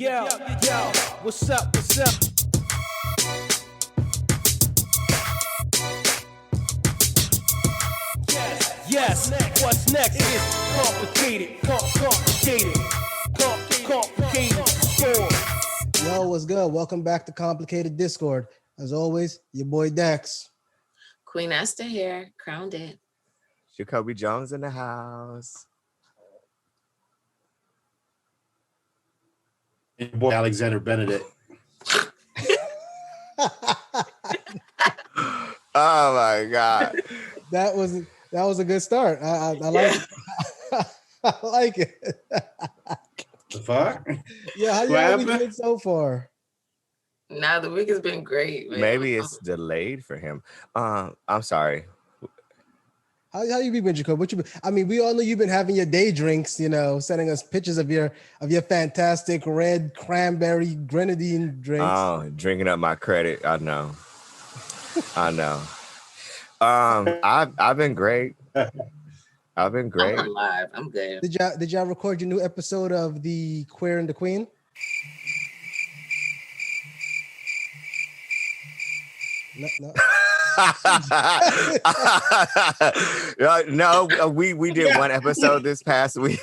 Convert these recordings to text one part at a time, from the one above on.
Yo, what's up, what's up? Yes, what's next is complicated. Yo, what's good? Welcome back to Complicated Discord. As always, your boy Dex. Queen Esther here, crowned it. JacobiJones in the house. Your boy Alexander Benedict. Oh my God. That was a good start. I like it. I like it. The fuck? Yeah, how y'all been doing so far? Nah, the week has been great, man. Maybe it's delayed for him. I'm sorry. How you been, Jacob? We all know you've been having your day drinks, sending us pictures of your fantastic red cranberry grenadine drinks. Oh, drinking up my credit. I know. I've been great. I've been great. I'm alive. I'm good. Did y'all record your new episode of The Queer and the Queen? No. No, we did one episode this past week.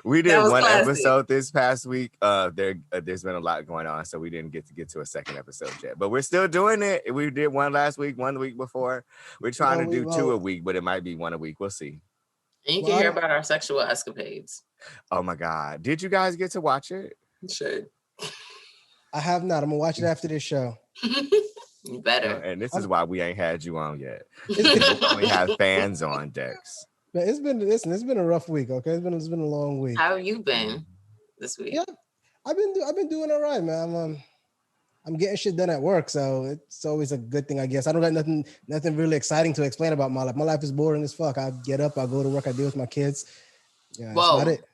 We did one episode this past week. There's been a lot going on, so we didn't get to a second episode yet. But we're still doing it. We did one last week, one the week before. We're trying to do two a week, but it might be one a week. We'll see. And you can hear about our sexual escapades. Oh my God! Did you guys get to watch it? You should. I have not. I'm gonna watch it after this show. You better. And this is why we ain't had you on yet. We have fans on Dex. But it's been a rough week. Okay, it's been a long week. How have you been this week? Yeah, I've been doing all right, man. I'm getting shit done at work, so it's always a good thing, I guess. I don't got nothing really exciting to explain about my life. My life is boring as fuck. I get up, I go to work, I deal with my kids. Yeah, whoa, that's about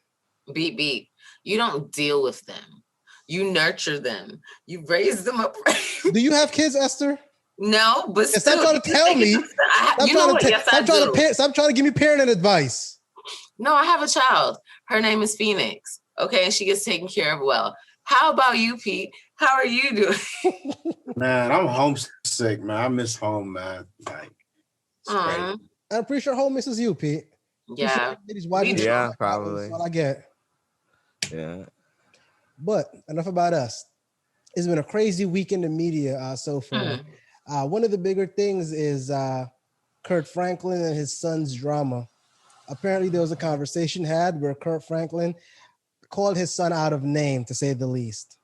it. Beat. You don't deal with them. You nurture them. You raise them up. Do you have kids, Esther? No, but still, stop trying to tell me. Stop trying to give me parenting advice. No, I have a child. Her name is Phoenix. Okay, and she gets taken care of well. How about you, Pete? How are you doing? Man, I'm homesick, man. I miss home, man. I'm pretty sure home misses you, Pete. Yeah. Yeah, probably. That's all I get. Yeah. But enough about us. It's been a crazy week in the media so far. One of the bigger things is Kirk Franklin and his son's drama. Apparently, there was a conversation had where Kirk Franklin called his son out of name, to say the least.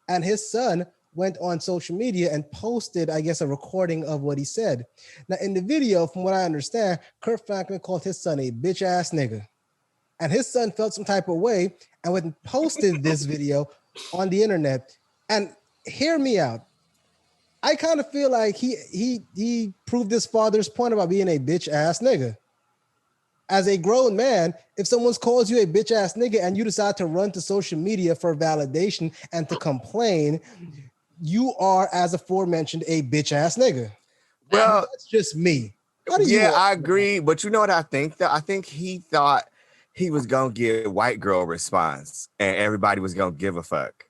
And his son went on social media and posted, I guess, a recording of what he said. Now, in the video, from what I understand, Kirk Franklin called his son a bitch-ass nigga. And his son felt some type of way and went and posted this video on the internet. And hear me out. I kind of feel like he proved his father's point about being a bitch-ass nigga. As a grown man, if someone calls you a bitch-ass nigga and you decide to run to social media for validation and to complain, you are, as aforementioned, a bitch-ass nigga. Well, that's just me. I agree. But you know what I think? I think he thought he was going to get a white girl response and everybody was going to give a fuck.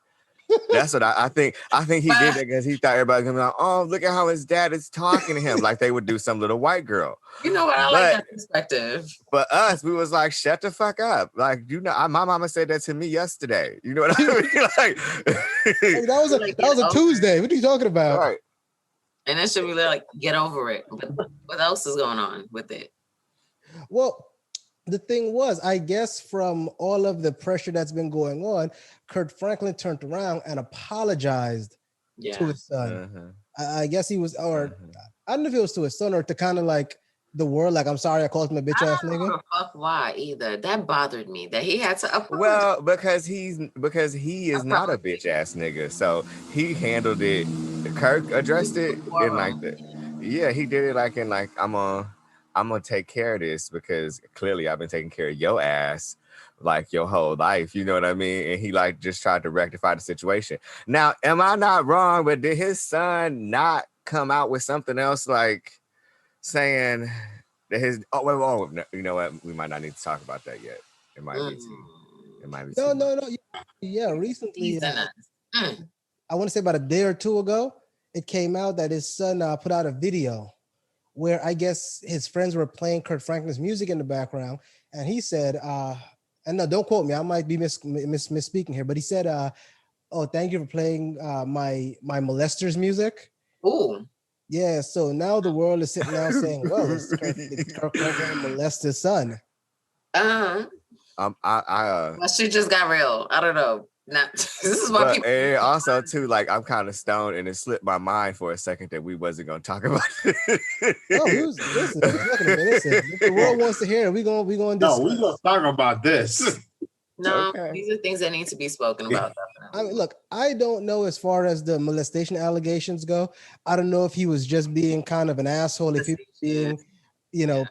That's what I think. I think he did that because he thought everybody was going to be like, oh, look at how his dad is talking to him like they would do some little white girl. You know what? I like that perspective. But us, we was like, shut the fuck up. Like, my mama said that to me yesterday. You know what I mean? That was a Tuesday. What are you talking about? Right. And it should be like, get over it. But what else is going on with it? Well, the thing was, I guess from all of the pressure that's been going on, Kirk Franklin turned around and apologized to his son. I guess he was, or I don't know if it was to his son or to kind of like the world, like, I'm sorry I called him a bitch ass nigga. I don't know fuck why either. That bothered me that he had to apologize. Well, because he is not a bitch ass nigga. So he handled it. Kirk addressed it in like the, he did it like in like, I'm gonna take care of this because clearly I've been taking care of your ass like your whole life, you know what I mean? And he like just tried to rectify the situation. Now, am I not wrong? But did his son not come out with something else like saying that his you know what? We might not need to talk about that yet. It might It might be No, too no, much. no. Yeah, recently, These are nuts. I want to say about a day or two ago, it came out that his son put out a video where I guess his friends were playing Kirk Franklin's music in the background, and he said, and no, don't quote me, I might be misspeaking here, but he said, "Oh, thank you for playing my molester's music." Ooh. Yeah, so now the world is sitting now saying, "Well, did Kirk Franklin molest his son?" My shit just got real. I don't know. Not this is why but people. and also too, like I'm kind of stoned, and it slipped my mind for a second that we wasn't gonna talk about it. Oh, listen, if the world wants to hear it, we gonna discuss. No, we gonna talk about this. No, Okay. these are things that need to be spoken about. I mean, look, I don't know as far as the molestation allegations go. I don't know if he was just being kind of an asshole, if he was being,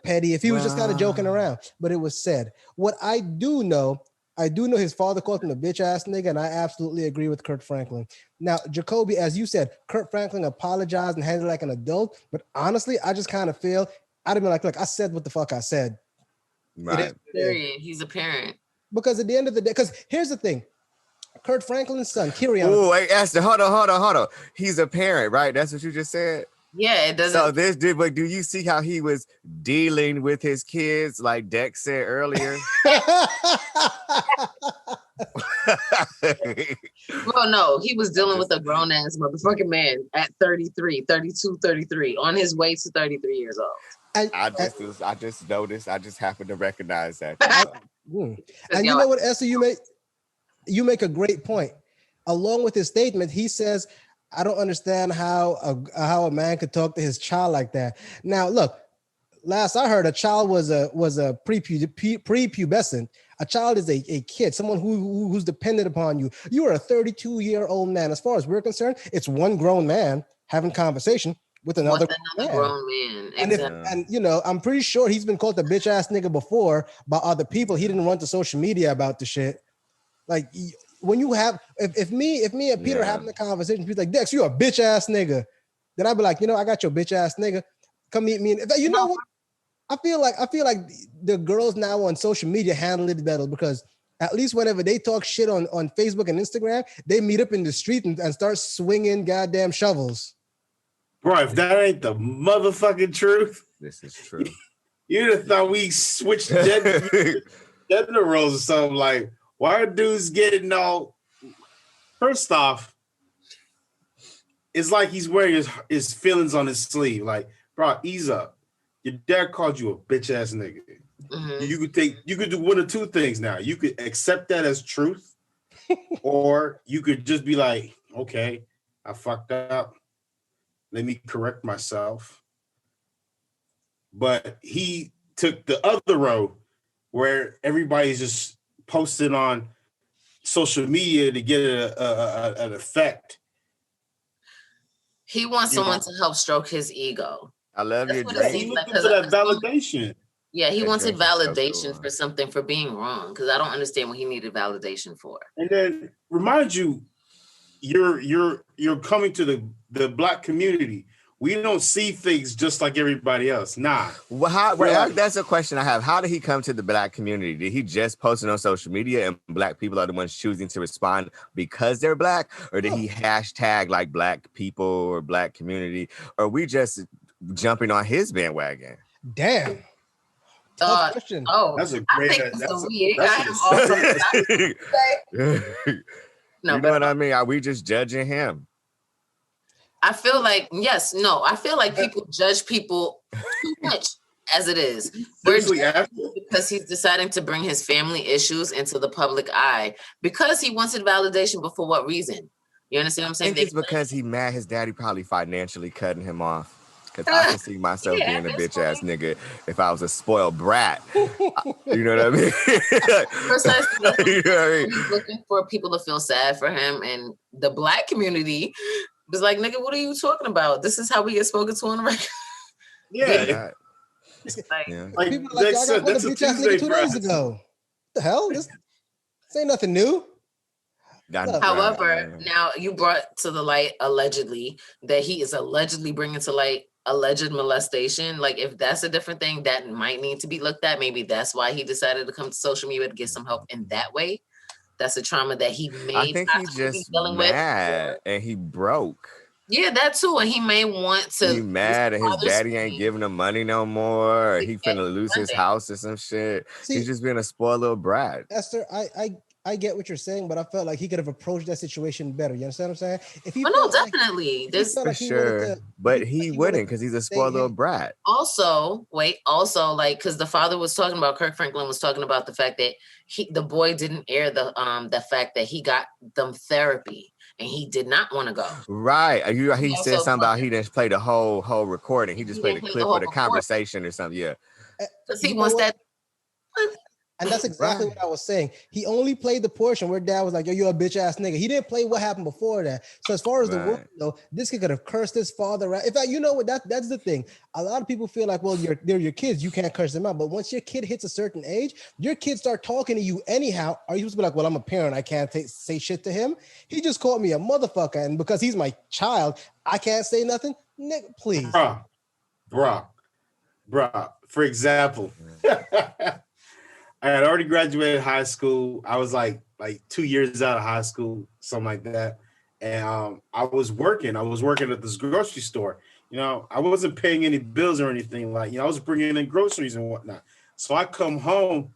petty, if he was just kind of joking around. But it was said. What I do know his father called him a bitch ass nigga, and I absolutely agree with Kurt Franklin. Now, Jacobi, as you said, Kurt Franklin apologized and handled it like an adult. But honestly, I just kind of feel I'd have been like, look, I said what the fuck I said. Right. Period. He's a parent. Because at the end of the day, because here's the thing. Kurt Franklin's son, Kirion. Oh, wait, Esther, hold on. He's a parent, right? That's what you just said? Yeah, it doesn't. So but do you see how he was dealing with his kids, like Dex said earlier? Well, no, he was dealing with a grown-ass motherfucking man at 33, 32, 33, on his way to 33 years old. I just noticed. I just happened to recognize that. And you know what, Esther, you make a great point. Along with his statement, he says, I don't understand how a man could talk to his child like that. Now, look, last I heard, a child was a prepubescent. A child is a kid, someone who's dependent upon you. You are a 32-year-old man. As far as we're concerned, it's one grown man having conversation with another grown man. And I'm pretty sure he's been called a bitch ass nigga before by other people. He didn't run to social media about the shit. Like when you have, if me and Peter having a conversation, he's like, Dex, you a bitch ass nigga. Then I'd be like, I got your bitch ass nigga. Come meet me. You know what? I feel like the girls now on social media handle it better, because at least whenever they talk shit on Facebook and Instagram, they meet up in the street and start swinging goddamn shovels. Bro, if that ain't the motherfucking truth, this is true. You'd have thought we switched gender roles or something. Like, why are dudes getting all? First off, it's like he's wearing his feelings on his sleeve. Like, bro, ease up. Your dad called you a bitch ass nigga. Mm-hmm. You could do one of two things now. You could accept that as truth, or you could just be like, okay, I fucked up. Let me correct myself. But he took the other road where everybody's just posting on social media to get an effect. He wants someone to help stroke his ego. I love your dream. He looking for that validation. Yeah, he wanted validation for something, for being wrong. Because I don't understand what he needed validation for. And then remind you, you're coming to the Black community. We don't see things just like everybody else. Nah. Well, that's a question I have. How did he come to the Black community? Did he just post it on social media and Black people are the ones choosing to respond because they're Black? Or did he hashtag like Black people or Black community? Or are we just jumping on his bandwagon? Damn. Question. That's a great. No, you know what I mean? Are we just judging him? I feel like I feel like people judge people too much as it is. Because he's deciding to bring his family issues into the public eye because he wanted validation, but for what reason? You understand what I'm saying? I think it's because he mad his daddy probably financially cutting him off. Because I can see myself being a bitch ass nigga if I was a spoiled brat. You know what I mean? Precisely. You know what I mean? He's looking for people to feel sad for him, and the Black community was like, nigga, what are you talking about? This is how we get spoken to on the record. Yeah. Like people like, y'all got one of the bitch ass nigga 2 days ago. What the hell? This ain't nothing new. However, now you brought to the light allegedly that he is allegedly bringing to light alleged molestation. Like, if that's a different thing, that might need to be looked at. Maybe that's why he decided to come to social media to get some help in that way. That's a trauma that he may I think he's possibly be just dealing mad with. and he broke. Yeah, that too. And he may want to. He mad and his daddy ain't giving him money no more. Or he finna lose his house or some shit. See, he's just being a spoiled little brat. Esther, I get what you're saying, but I felt like he could have approached that situation better. You understand what I'm saying? If he no, definitely. Like, There's for sure, but he wouldn't because he's a spoiled little brat. Also, like, because the father was talking about, Kirk Franklin was talking about the fact that the boy didn't air the fact that he got them therapy and he did not want to go. Right. He said something about he didn't play the whole recording. He just played a clip of the conversation or something. Yeah. Because he wants that. And that's exactly what I was saying. He only played the portion where dad was like, yo, you're a bitch ass nigga. He didn't play what happened before that. So as far as the world, though, this kid could have cursed his father out. In fact, you know what? That's the thing. A lot of people feel like, well, they're your kids. You can't curse them out. But once your kid hits a certain age, your kids start talking to you anyhow. Are you supposed to be like, well, I'm a parent. I can't say shit to him. He just called me a motherfucker. And because he's my child, I can't say nothing. Nigga, please. Bruh. For example, I had already graduated high school. I was like 2 years out of high school, something like that. And I was working at this grocery store. You know, I wasn't paying any bills or anything. Like, you know, I was bringing in groceries and whatnot. So I come home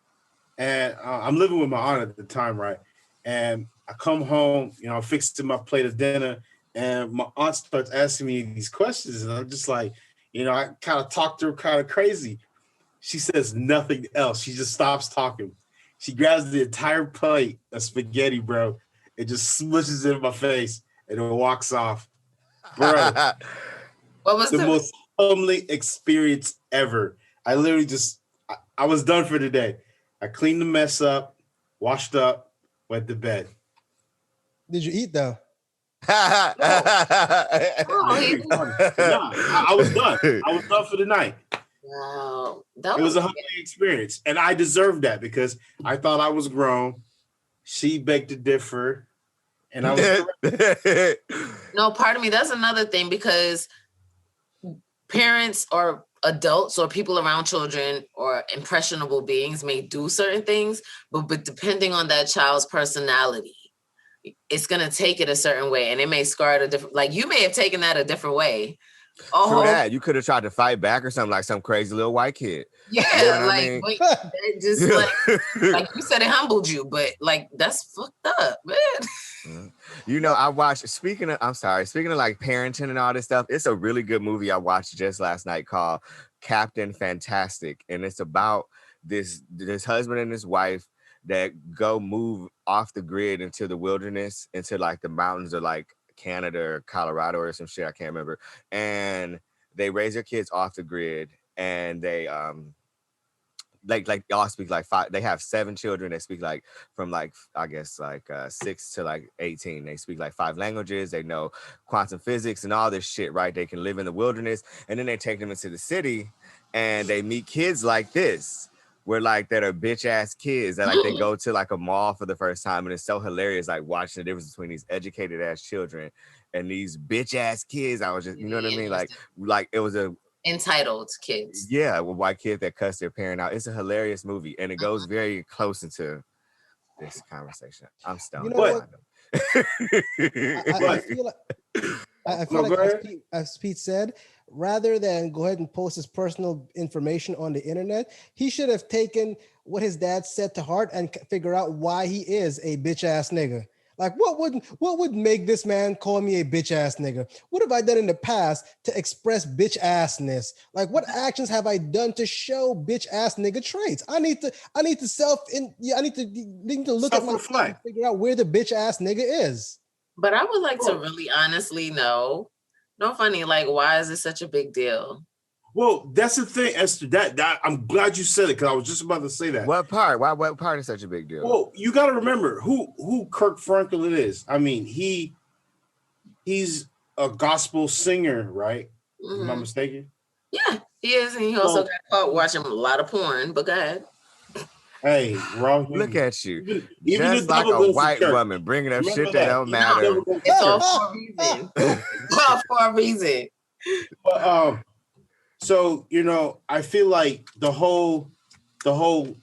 and I'm living with my aunt at the time, right? And I come home, you know, I'm fixing my plate of dinner and my aunt starts asking me these questions. And I'm just like, you know, I kind of talked to her kind of crazy. She says nothing else. She just stops talking. She grabs the entire plate of spaghetti, bro, and just smushes it in my face and then walks off. Bro, what was the most humbling experience ever. I literally I was done for the day. I cleaned the mess up, washed up, went to bed. Did you eat though? I was done. I was done for the night. Wow, it was a humbling experience, and I deserved that because I thought I was grown. She begged to differ, and I was correct. No, pardon me. That's another thing because parents or adults or people around children or impressionable beings may do certain things, but depending on that child's personality, it's gonna take it a certain way, and it may scar it a different. Like you may have taken that a different way. True that. You could have tried to fight back or something like some crazy little white kid. Yeah, you know like I mean? Just like you said, it humbled you, but like that's fucked up, man. You know, I watched. Speaking of like parenting and all this stuff, it's a really good movie I watched just last night called Captain Fantastic, and it's about this husband and his wife that go move off the grid into the wilderness, into like the mountains of like Canada or Colorado or some shit, I can't remember. And they raise their kids off the grid, and they like y'all speak like 5. They have 7 children that speak like from like I guess like 6 to like 18. They speak like 5 languages. They know quantum physics and all this shit, right? They can live in the wilderness, and then they take them into the city, and they meet kids like this. Where like that are bitch ass kids that like they go to like a mall for the first time, and it's so hilarious like watching the difference between these educated ass children and these bitch ass kids. I was just, you know what I mean? Like it was a entitled kids. Yeah, with white kids that cuss their parent out. It's a hilarious movie, and it goes very close into this conversation. I'm stoned. You know what? I feel like as Pete said, rather than go ahead and post his personal information on the internet, he should have taken what his dad said to heart and figure out why he is a bitch ass nigga. Like what would make this man call me a bitch ass nigga? What have I done in the past to express bitch assness? Like what actions have I done to show bitch ass nigga traits? I need to look at myself and figure out where the bitch ass nigga is. But I would like to really honestly know. No funny, like why is it such a big deal? Well, that's the thing, Esther. That I'm glad you said it because I was just about to say that. What part? Why? What part is such a big deal? Well, you got to remember who Kirk Franklin is. I mean, he's a gospel singer, right? Mm-hmm. Am I mistaken? Yeah, he is, and he also got caught watching a lot of porn. But go ahead. Hey, wrong. Look at you, even just like a white woman bringing up shit that don't matter. It's all for a reason. It's all for a reason. But, so, you know, I feel like the whole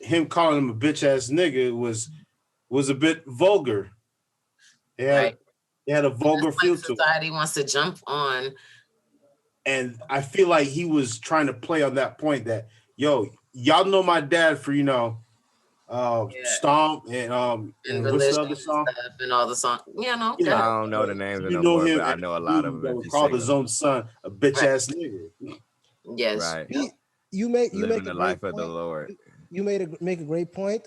him calling him a bitch ass nigga was was a bit vulgar. They had a vulgar feel to it. Society wants to jump on. And I feel like he was trying to play on that point that, yo, y'all know my dad for, Stomp and what's the other song? And all the songs. I don't know the names of them, but I know a lot of them. That called his own son a bitch ass nigga. Yes. Right. You make the life of the Lord. You make a great point.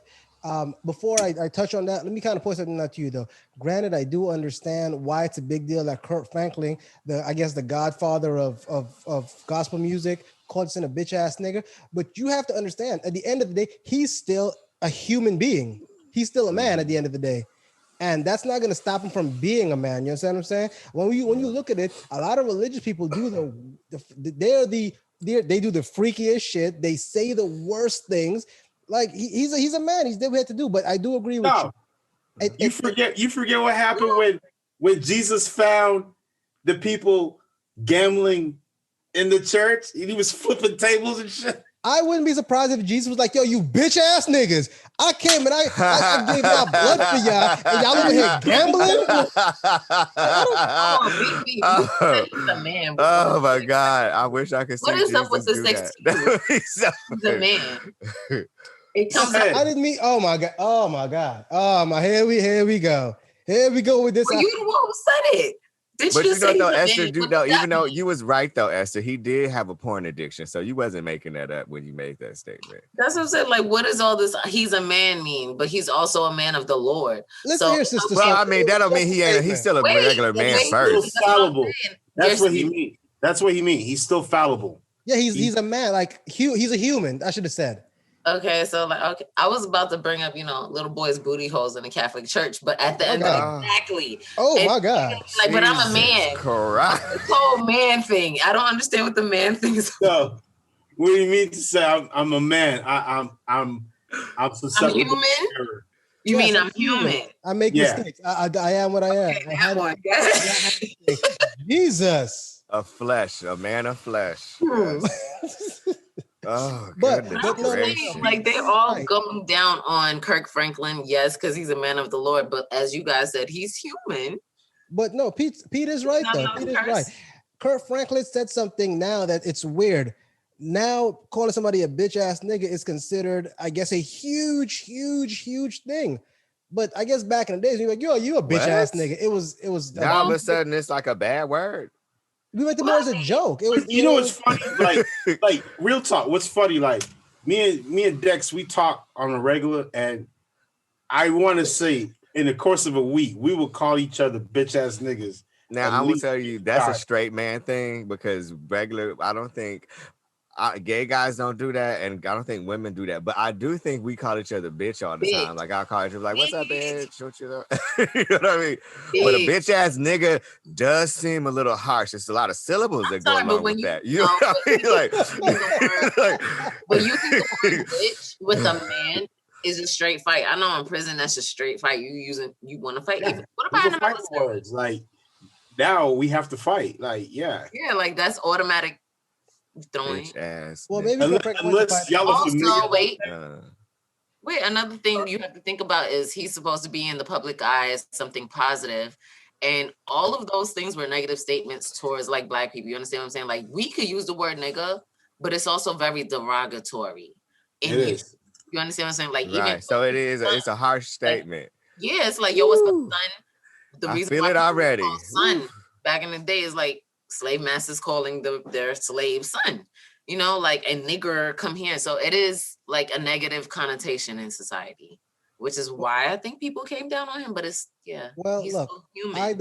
Before I touch on that, let me kind of point something out to you though. Granted, I do understand why it's a big deal that Kirk Franklin, the godfather of gospel music, called him a bitch ass nigga. But you have to understand, at the end of the day, he's still a human being. He's still a man at the end of the day. And that's not going to stop him from being a man. You understand what I'm saying? When you look at it, a lot of religious people do they do the freakiest shit. They say the worst things. Like he's a man. He's did what he had to do. But I do agree with you. You forget what happened when Jesus found the people gambling in the church and he was flipping tables and shit. I wouldn't be surprised if Jesus was like, yo, you bitch ass niggas. I came and I gave y'all blood for y'all and y'all over here gambling. He's a man. Oh my God. I wish I could see. What is up with the 16? He's a man. It comes out. I didn't mean, oh my God. Here we go. Here we go with this. Well, you the one who said it. But you know, though, Esther, even though you was right, though, Esther, he did have a porn addiction. So you wasn't making that up when you made that statement. That's what I'm saying. Like, what does all this, he's a man mean, but he's also a man of the Lord. Listen here, sister. Well, I mean, that don't mean he's still a regular man first. He's fallible. That's what he means. That's what he means. He's still fallible. Yeah, he's a man. Like, he's a human. I should have said. Okay, so I was about to bring up, little boys' booty holes in the Catholic Church, but at the end, exactly. Oh my God! Like, but I'm a man. Correct. This whole man thing. I don't understand what the man thing is. So, what do you mean to say I'm a man? I'm susceptible. I'm human. You mean I'm human? I make mistakes. I am what I am. Okay, Jesus. A man of flesh. Yes. Oh, but like they're all going down on Kirk Franklin, yes, because he's a man of the Lord. But as you guys said, he's human. But no, Pete is right though. Pete is right. Kirk Franklin said something now that it's weird. Now calling somebody a bitch ass nigga is considered, I guess, a huge thing. But I guess back in the days, you're like, yo, you a bitch ass nigga. It was. Now all of a sudden, it's like a bad word. We went to more as a joke. It was, what's funny? Like real talk. What's funny? Like me and Dex, we talk on a regular, and I want to say in the course of a week, we will call each other bitch ass niggas. Now I will tell you that's a straight man thing because I don't think gay guys don't do that, and I don't think women do that. But I do think we call each other bitch all the time. Like I'll call each other like, "What's up, bitch?" You know what I mean? But a bitch ass nigga does seem a little harsh. It's a lot of syllables that go along with that. You know what I mean? But you think the word bitch with a man is a straight fight. I know in prison that's a straight fight. You want to fight. Yeah. What about another words? Like now we have to fight. Like yeah, like that's automatic. Throwing ass. Well, maybe unless y'all also wait. Another thing you have to think about is he's supposed to be in the public eye as something positive, and all of those things were negative statements towards like Black people. You understand what I'm saying? Like we could use the word nigga, but it's also very derogatory. It is. You understand what I'm saying? Like even so, it is. It's a harsh statement. Yeah, it's like yo, what's up, son? The I reason feel it already. Son back in the day is like. Slave masters calling their slave son, like a nigger come here. So it is like a negative connotation in society, which is why I think people came down on him. But it's well, he's look, so human. I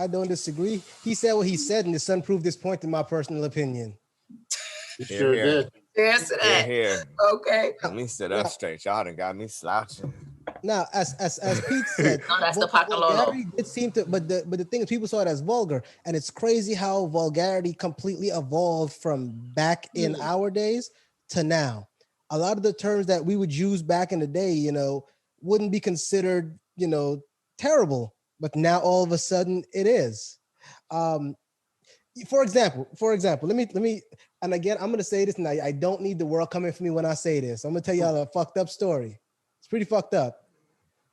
don't disagree. He said what he said, and the son proved this point in my personal opinion. Sure did. There's that. Here. Okay. Let me sit up straight. Y'all done got me slouching. Now, as Pete said, no, that's the Pacololo. It seemed to, but the thing is, people saw it as vulgar, and it's crazy how vulgarity completely evolved from back in our days to now. A lot of the terms that we would use back in the day, wouldn't be considered, terrible, but now all of a sudden it is. For example, let me, and again, I'm gonna say this, and I don't need the world coming for me when I say this. I'm gonna tell y'all a fucked up story. It's pretty fucked up.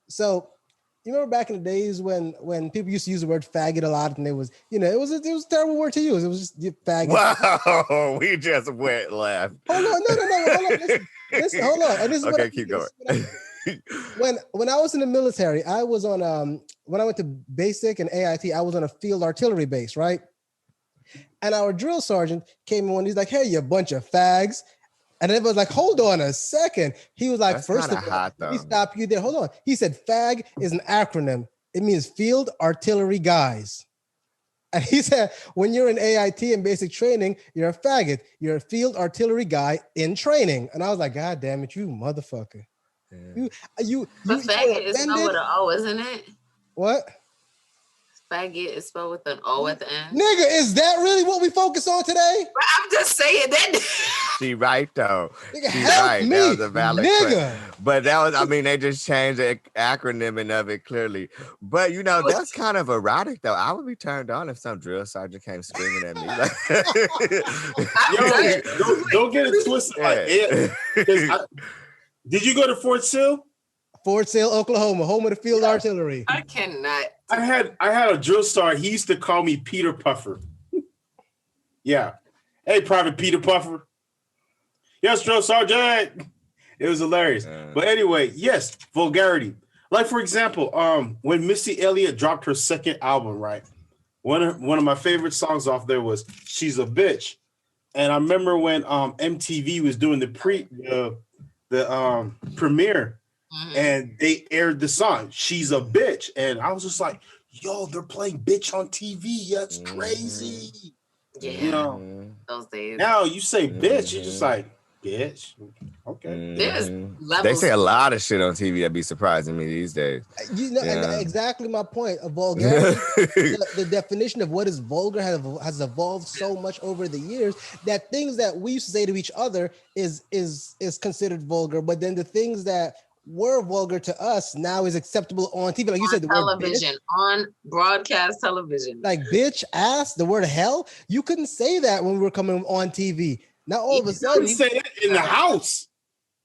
So you remember back in the days when people used to use the word faggot a lot, and it was it was a terrible word to use. It was just faggot. Wow, we just went left. Hold on, no, hold on. Listen, hold on. And this is okay, keep going. When I was in the military, I was on when I went to basic and AIT, I was on a field artillery base, right? And our drill sergeant came in and he's like, "Hey, you bunch of fags." And everyone's like, hold on a second. He was like, first of all, let me stop you there. Hold on. He said, FAG is an acronym. It means Field Artillery Guys. And he said, when you're in AIT and basic training, you're a faggot. You're a Field Artillery Guy in training. And I was like, God damn it, you motherfucker. Yeah. You faggot is spelled with an O, isn't it? What? Faggot is spelled with an O at the end. Nigga, is that really what we focus on today? I'm just saying that. She right though. Nigga, She help right. me, that was a valid nigga. But that was, I mean, they just changed the acronym of it clearly. But you know, that's kind of erotic though. I would be turned on if some drill sergeant came screaming at me. Like, don't get it twisted. Like, did you go to Fort Sill? Fort Sill, Oklahoma, home of the Field Artillery. I cannot. I had a drill star. He used to call me Peter Puffer. Yeah. Hey, Private Peter Puffer. Yes, drill sergeant. It was hilarious. But anyway, yes, vulgarity. Like, for example, when Missy Elliott dropped her second album, right? One of my favorite songs off there was "She's a Bitch," and I remember when MTV was doing the premiere. Mm-hmm. And they aired the song "She's a Bitch," and I was just like, "Yo, they're playing bitch on TV. That's crazy." Yeah, you know, those days. Now you say bitch, you're just like bitch. Okay, there's levels. They say a lot of shit on TV that be surprising me these days. You know, and exactly my point of vulgarity. the definition of what is vulgar has evolved so much over the years that things that we used to say to each other is considered vulgar, but then the things that were vulgar to us now is acceptable on TV. Like you said, the television, word bitch, on broadcast television. Like bitch, ass, the word hell. You couldn't say that when we were coming on TV. Now all of a sudden you say that in the house.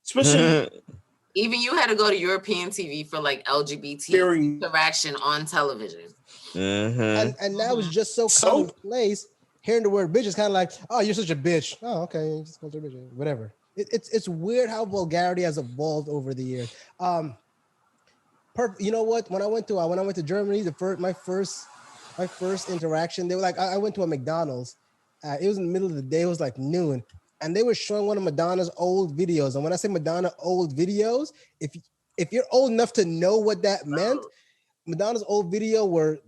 Especially even you had to go to European TV for like LGBT interaction on television. Mm-hmm. And now it's just so commonplace. Hearing the word bitch is kind of like, oh, you're such a bitch. Oh, okay, just call her bitch, whatever. It's weird how vulgarity has evolved over the years. You know what? When I went to Germany, my first interaction, they were like, I went to a McDonald's. It was in the middle of the day. It was like noon, and they were showing one of Madonna's old videos. And when I say Madonna old videos, if you're old enough to know what that meant, Madonna's old video were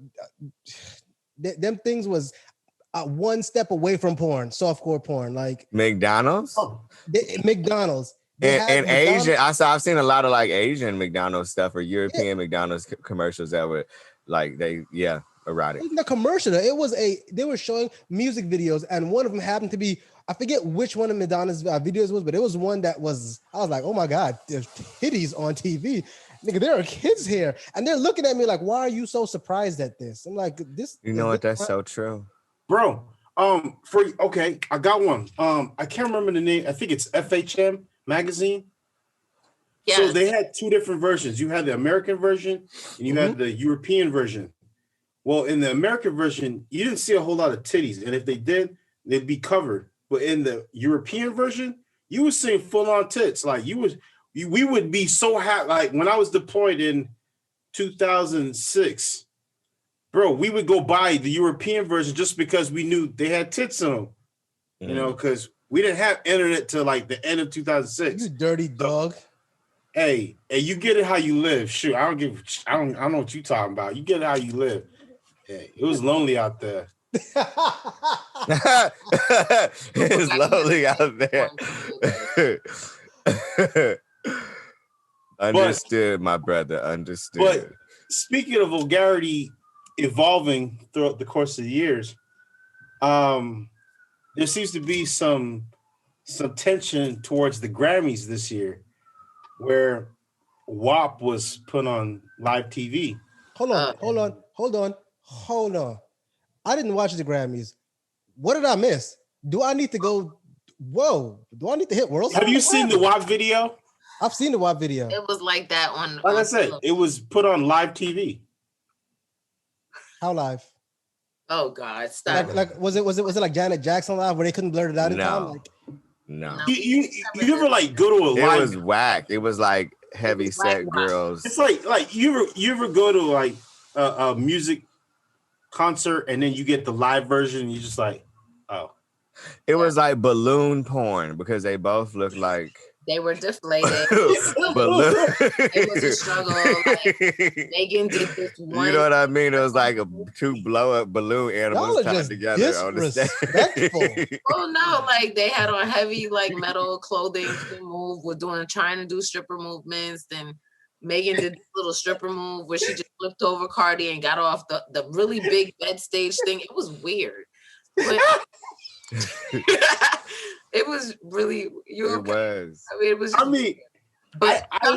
them things was one step away from porn, softcore porn, like McDonald's. McDonald's. And Asian, I've seen a lot of like Asian McDonald's stuff or European McDonald's commercials that were like erotic. It wasn't a commercial. They were showing music videos, and one of them happened to be, I forget which one of Madonna's videos was, but it was one that was, I was like, oh my God, there's titties on TV. Nigga, there are kids here. And they're looking at me like, why are you so surprised at this? I'm like, this. You know what? That's so true. Bro, I got one. I can't remember the name. I think it's FHM magazine. Yes. So they had two different versions. You had the American version and you had the European version. Well, in the American version, you didn't see a whole lot of titties, and if they did, they'd be covered. But in the European version, you were seeing full-on tits. Like we would be so happy. Like when I was deployed in 2006. Bro, we would go buy the European version just because we knew they had tits in them, you know, because we didn't have internet till like the end of 2006. You dirty dog. Hey, you get it how you live. Shoot, I don't know what you talking about. You get it how you live. Hey, it was lonely out there. It's lonely out there. Understood, my brother. Understood. But speaking of vulgarity evolving throughout the course of the years, there seems to be some tension towards the Grammys this year, where WAP was put on live TV. Hold on. I didn't watch the Grammys. What did I miss? Do I need to go? Whoa! Do I need to hit World? Have you seen the WAP video? I've seen the WAP video. It was like that on. Like I said, it was put on live TV. How live? Oh God, stop! Like was it like Janet Jackson live where they couldn't blur it out in time? Like, no. You ever like go to a live? It was whack. It was like heavy set girls. It's like you ever go to like a music concert and then you get the live version and you're just like, oh. It was like balloon porn because they both looked like they were deflated. It was a struggle. Like, Megan did this one. You know what I mean? It was like two blow up balloon animals tied together on the stage. Oh no! Like they had on heavy like metal clothing to move. Were trying to do stripper movements. Then Megan did this little stripper move where she just flipped over Cardi and got off the really big bed stage thing. It was weird. But it was really It was. I mean, it was. But I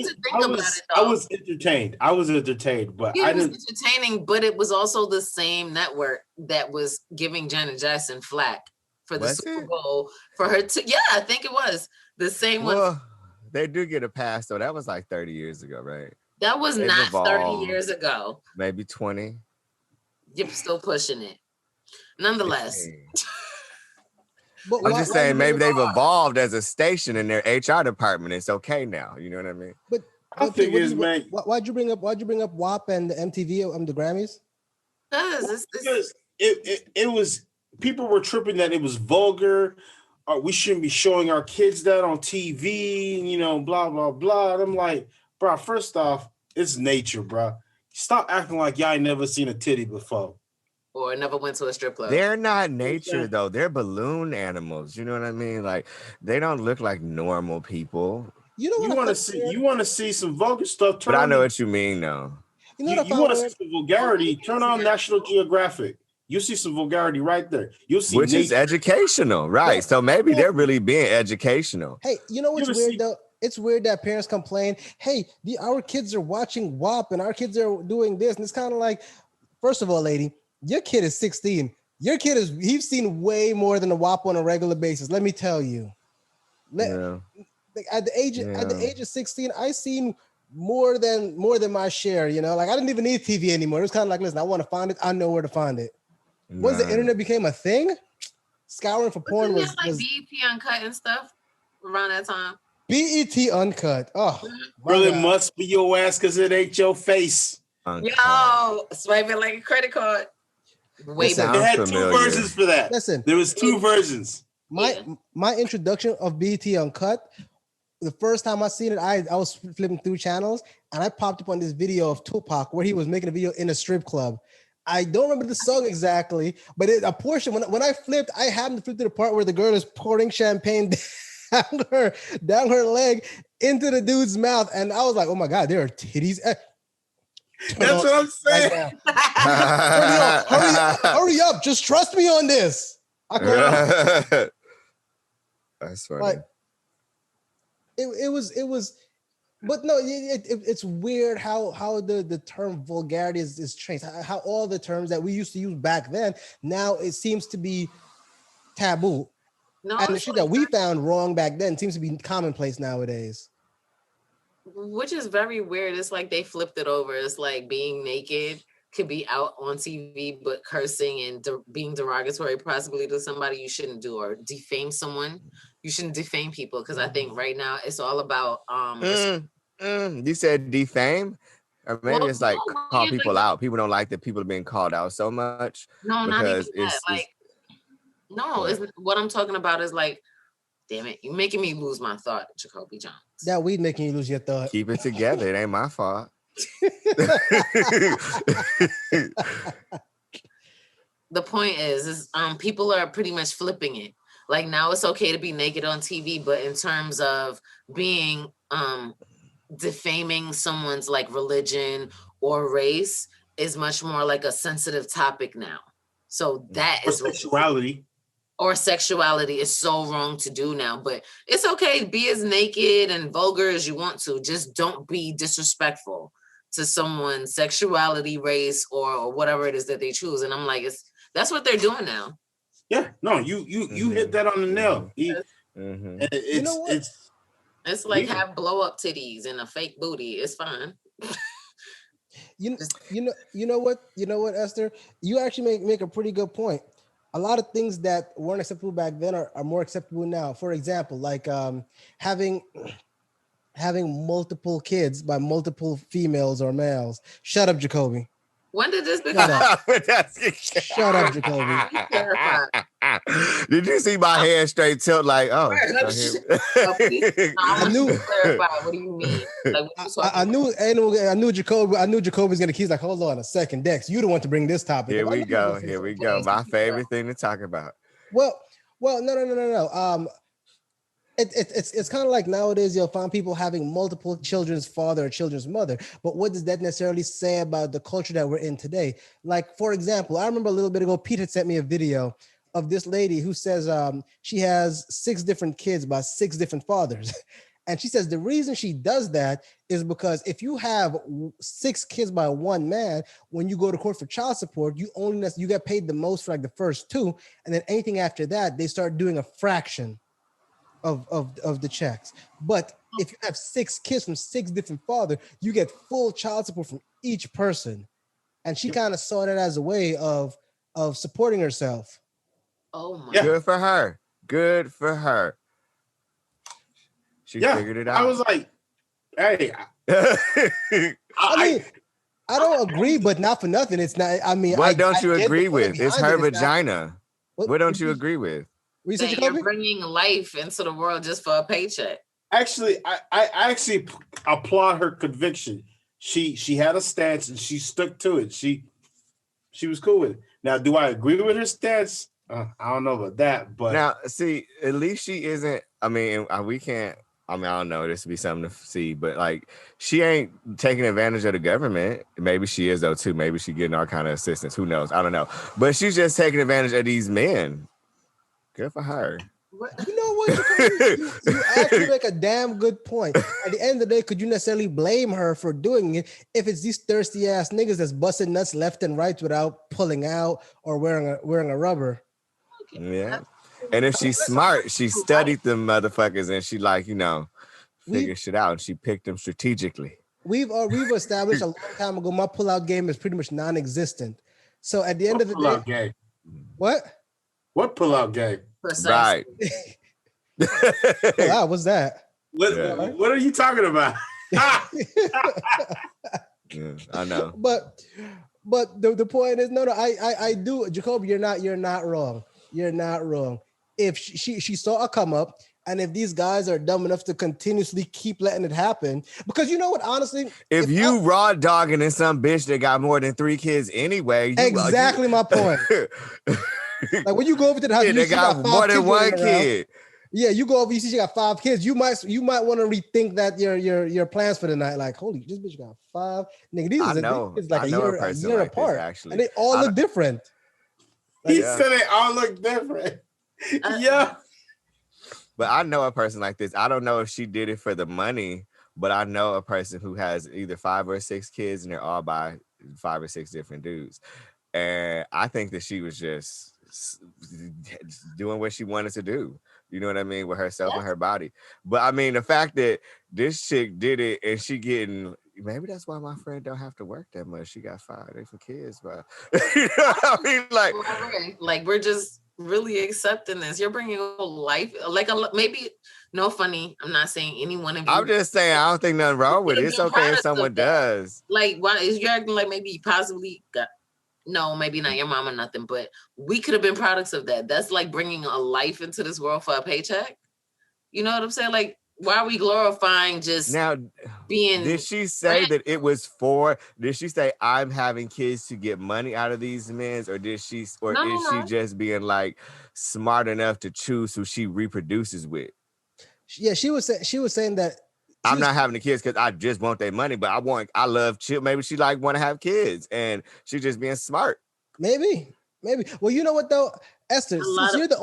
was entertained. But it was entertaining. But it was also the same network that was giving Janet Jackson flack for the Super Bowl for her. Yeah, I think it was the same one. They do get a pass though. That was like 30 years ago, right? That was not 30 years ago. Maybe 20. You're still pushing it. Nonetheless. I'm just saying maybe they've evolved as a station in their HR department. It's okay now. You know what I mean? But I think why'd you bring up WAP and the MTV the Grammys? Because it was people were tripping that it was vulgar. We shouldn't be showing our kids that on TV, you know, blah, blah, blah. And I'm like, bro, first off, it's nature, bro. Stop acting like y'all ain't never seen a titty before. Or never went to a strip club. They're not nature, though. They're balloon animals. You know what I mean? Like, they don't look like normal people. You know what you want to see some vulgar stuff. But I know what you mean, though. You want to see some vulgarity, turn on National Geographic. You'll see some vulgarity right there. You'll see which is educational, right? So maybe they're really being educational. Hey, you know what's weird though? It's weird that parents complain, hey, our kids are watching WAP and our kids are doing this. And it's kind of like, first of all, lady, your kid is 16. Your kid he's seen way more than a WAP on a regular basis. Let me tell you. At the age of 16, I seen more than my share, you know, like I didn't even need TV anymore. It was kind of like, listen, I want to find it. I know where to find it. Once the internet became a thing, scouring for porn was BET Uncut and stuff around that time. BET Uncut. Oh, really must be your ass because it ain't your face. Uncut. Yo, swiping like a credit card. They had two versions for that. Listen, there was two versions. My introduction of BET Uncut, the first time I seen it, I was flipping through channels and I popped up on this video of Tupac where he was making a video in a strip club. I don't remember the song exactly, but a portion when I flipped, I happened to flip to the part where the girl is pouring champagne down her leg into the dude's mouth, and I was like, "Oh my god, there are titties!" That's what I'm saying. Hurry up! Just trust me on this. That's funny. Like, it was. But no, it's weird how the term vulgarity is changed. How all the terms that we used to use back then, now it seems to be taboo. No, and the shit that we found wrong back then seems to be commonplace nowadays. Which is very weird. It's like they flipped it over. It's like being naked could be out on TV, but cursing and being derogatory possibly to somebody you shouldn't do, or defame someone. You shouldn't defame people, because I think right now it's all about you said defame, or maybe it's like call people out. People don't like that people are being called out so much. No, not even that. What I'm talking about is like, damn it, you're making me lose my thought, JacobiJones. That weed making you lose your thought. Keep it together. It ain't my fault. The point is people are pretty much flipping it. Like now it's okay to be naked on TV, but in terms of being defaming someone's like religion or race is much more like a sensitive topic now. So that is sexuality. Or sexuality is so wrong to do now, but it's okay to be as naked and vulgar as you want to. Just don't be disrespectful to someone's sexuality, race, or whatever it is that they choose. And I'm like, that's what they're doing now. Yeah, no, you hit that on the nail. It's like have blow up titties and a fake booty. It's fine. You know what, Esther? You actually make a pretty good point. A lot of things that weren't acceptable back then are more acceptable now. For example, like having multiple kids by multiple females or males. Shut up, Jacobi. When did this become? Shut up, Jacobi. Did you see my head straight tilt? Like, oh, I knew. Clarify. What do you mean? Like, I knew Jacobi. I knew Jacobi's gonna. He's like, hold on a second, Dex. You don't want to bring this topic. Here we go. My favorite thing to talk about. Well, no. It's kind of like nowadays you'll find people having multiple children's father or children's mother, but what does that necessarily say about the culture that we're in today? Like, for example, I remember a little bit ago, Pete had sent me a video of this lady who says she has 6 different kids by 6 different fathers. And she says the reason she does that is because if you have 6 kids by one man, when you go to court for child support, you get paid the most for like the first 2, and then anything after that, they start doing a fraction of the checks. But if you have 6 kids from 6 different fathers, you get full child support from each person. And she kind of saw that as a way of supporting herself. Oh my! Good for her. She figured it out. I was like, hey. I don't agree, but not for nothing. It's not. I mean, what don't you agree with? It's her vagina. What don't you agree with? You're bringing life into the world just for a paycheck. Actually, I actually applaud her conviction. She had a stance and she stuck to it. She was cool with it. Now, do I agree with her stance? I don't know about that, but now see, at least she isn't. I mean, we can't. I mean, I don't know. This would be something to see, but like, she ain't taking advantage of the government. Maybe she is though too. Maybe she getting all kind of assistance. Who knows? I don't know. But she's just taking advantage of these men. Good for her. You know what? You actually make a damn good point. At the end of the day, could you necessarily blame her for doing it if it's these thirsty ass niggas that's busting nuts left and right without pulling out or wearing a rubber? Yeah. And if she's smart, she studied them motherfuckers and she figured shit out and she picked them strategically. We've established a long time ago my pullout game is pretty much non-existent. So at the end of the day, game? What pullout game? Right. Wow, what's that? What are you talking about? Yeah, I know. But the point is, no, I do, Jacobi, you're not wrong. You're not wrong. If she saw a come up, and if these guys are dumb enough to continuously keep letting it happen, because you know what, honestly, if you raw dogging in some bitch that got more than 3 kids anyway, exactly my point. Like when you go over to the house, they got more than 1 kid. Yeah, you go over, you see she got 5 kids. You might want to rethink that your plans for the night. Like, holy, this bitch got 5. Nigga, these are like a year apart, actually, and they all look different. He said they all look different. Yeah. But I know a person like this. I don't know if she did it for the money, but I know a person who has either 5 or 6 kids and they're all by 5 or 6 different dudes. And I think that she was just doing what she wanted to do. You know what I mean? With herself and her body. But I mean, the fact that this chick did it and she getting, maybe that's why my friend don't have to work that much. She got 5 different kids, but you know what I mean? Like we're just really accepting this. You're bringing a life, like maybe no funny. I'm not saying any one of you. I'm just saying I don't think nothing wrong with it. It's okay if someone does. Like, why is you acting like maybe you possibly got? No, maybe not your mom or nothing, but we could have been products of that. That's like bringing a life into this world for a paycheck. You know what I'm saying? Like, why are we glorifying just now being? Did she say that it was did she say I'm having kids to get money out of these men, or is she just being like smart enough to choose who she reproduces with? Yeah, she was saying that I'm not having the kids because I just want their money, but I love children. Maybe she want to have kids and she's just being smart. Maybe. Well, you know what though, Esther, since you're the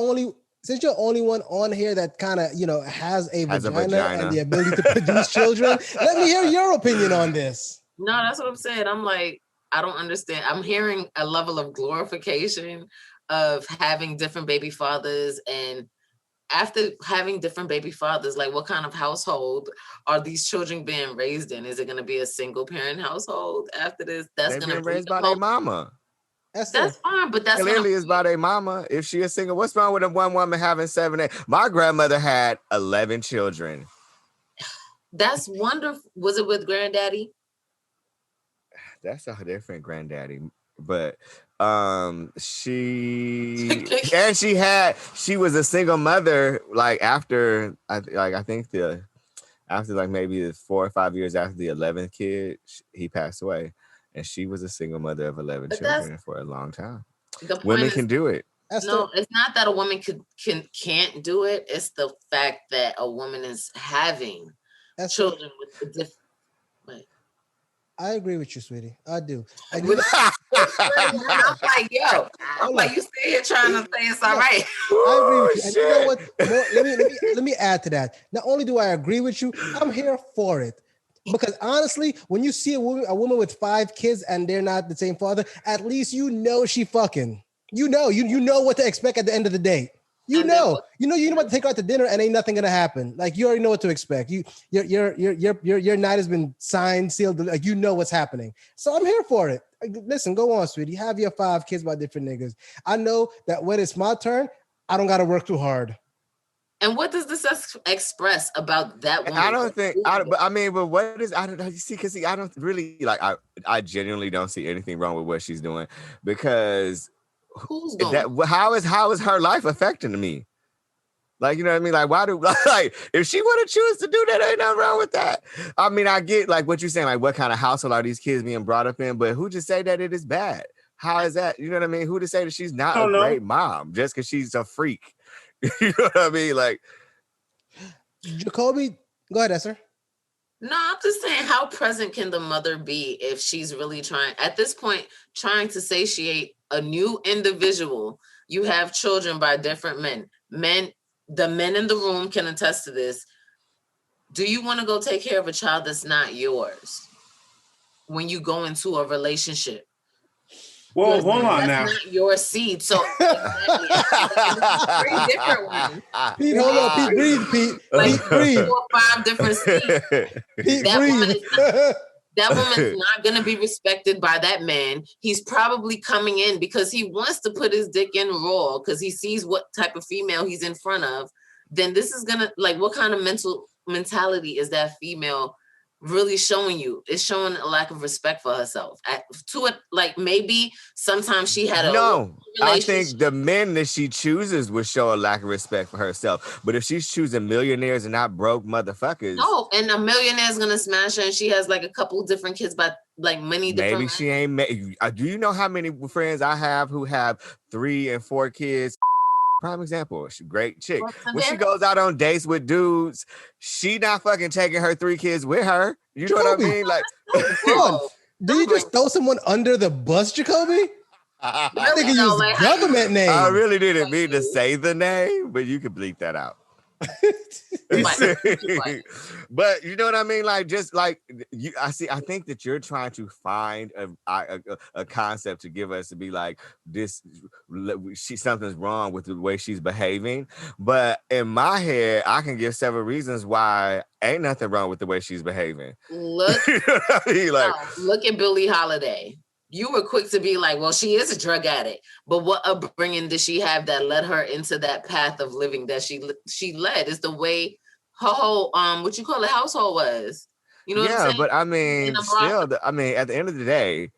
only one on here that kind of, has a vagina and the ability to produce children, let me hear your opinion on this. No, that's what I'm saying. I'm like, I don't understand. I'm hearing a level of glorification of having different baby fathers, and after having different baby fathers, like what kind of household are these children being raised in? Is it going to be a single parent household after this? That's They've going to been raised by their mama. That's fine, but that's clearly is by their mama. If she is single, what's wrong with a one woman having 7, 8? My grandmother had 11 children. That's wonderful. Was it with granddaddy? That's a different granddaddy, but she was a single mother like after maybe 4 or 5 years after the 11th kid, he passed away, and she was a single mother of 11 children for a long time. Women can do it. No, it's not that a woman can't do it. It's the fact that a woman is having children with the different. I agree with you, sweetie. I do. I'm like, yo, I'm like, you stay here trying to say it's all right. I agree with you. And you know what? Let me add to that. Not only do I agree with you, I'm here for it. Because honestly, when you see a woman with 5 kids and they're not the same father, at least you know she fucking. You know what to expect at the end of the day. You know about to take her out to dinner and ain't nothing gonna happen. Like you already know what to expect. Your night has been signed, sealed. Like you know what's happening. So I'm here for it. Like, listen, go on, sweetie. Have your 5 kids by different niggas. I know that when it's my turn, I don't gotta work too hard. And what does this express about that woman? I don't think. But what is? I don't know. You see, because I don't really like. I genuinely don't see anything wrong with what she's doing because. Who's going? How is her life affecting me? Like, you know what I mean? Like, why if she want to choose to do that, ain't nothing wrong with that. I mean, I get like what you're saying, like what kind of household are these kids being brought up in, but who just say that it is bad? How is that? You know what I mean? Who to say that she's not a great mom just because she's a freak? You know what I mean? Like, Jacobi, go ahead, Esther. No, I'm just saying, how present can the mother be if she's really trying to satiate a new individual? You have children by different men. The men in the room can attest to this. Do you want to go take care of a child that's not yours when you go into a relationship? Well, hold on now. That's not your seed. So exactly. It's 3 different ones. Pete, hold on. Pete, breathe, Pete. Like Pete, breathe. 4 or 5 different seeds. Pete, breathe. That woman's not going to be respected by that man. He's probably coming in because he wants to put his dick in raw because he sees what type of female he's in front of. Then this is going to, like, what kind of mentality is that female really showing you? It's showing a lack of respect for herself. To it, like maybe sometimes she had I think the men that she chooses will show a lack of respect for herself. But if she's choosing millionaires and not broke motherfuckers, no, and a millionaire is gonna smash her, and she has like a couple different kids, but like many different. Maybe she ain't. Do you know how many friends I have who have 3 and 4 kids? Prime example, she's a great chick. When she goes out on dates with dudes, she not fucking taking her 3 kids with her. You know what I mean? Like, do you just throw someone under the bus, Jacobi? I think you use government name. I really didn't mean to say the name, but you can bleep that out. But you know what I mean? Like, just like I think that you're trying to find a concept to give us to be like this. Something's wrong with the way she's behaving. But in my head, I can give several reasons why ain't nothing wrong with the way she's behaving. Look, you know what I mean? Like, look at Billie Holiday. You were quick to be like, well, she is a drug addict, but what upbringing did she have that led her into that path of living that she led? Is the way her whole what you call it household was. You know what I'm saying? But I mean, still, at the end of the day,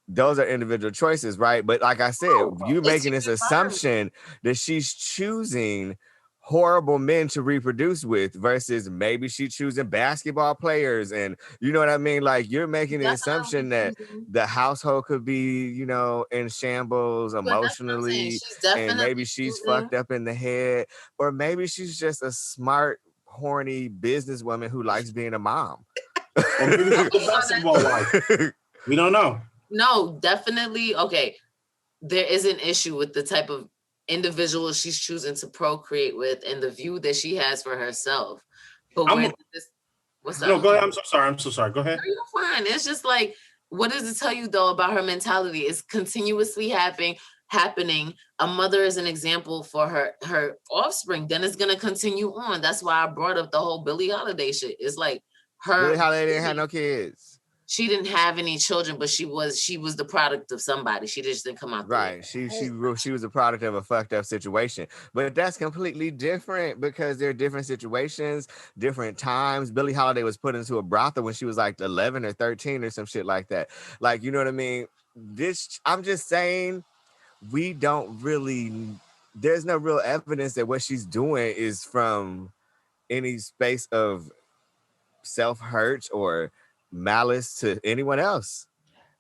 those are individual choices, right? But like I said, you making this assumption that she's choosing horrible men to reproduce with versus maybe she choosing basketball players, and you know what I mean? Like, you're making the assumption that the household could be, you know, in shambles emotionally, and maybe she's fucked up in the head, or maybe she's just a smart, horny businesswoman who likes being a mom. Or maybe a basketball wife. We don't know. No, definitely. Okay, there is an issue with the type of individual she's choosing to procreate with and the view that she has for herself. But what's up? No, go ahead. I'm so sorry. Go ahead. No, you're fine. It's just like, what does it tell you though about her mentality? It's continuously happening. happening, a mother is an example for her offspring, then it's gonna continue on. That's why I brought up the whole Billie Holiday shit. It's like Billie Holiday didn't have no kids. She didn't have any children, but she was the product of somebody. She just didn't come out right. She was a product of a fucked up situation. But that's completely different because they're different situations, different times. Billie Holiday was put into a brothel when she was like 11 or 13 or some shit like that. Like, you know what I mean? I'm just saying, we don't really, there's no real evidence that what she's doing is from any space of self-hurt or malice to anyone else.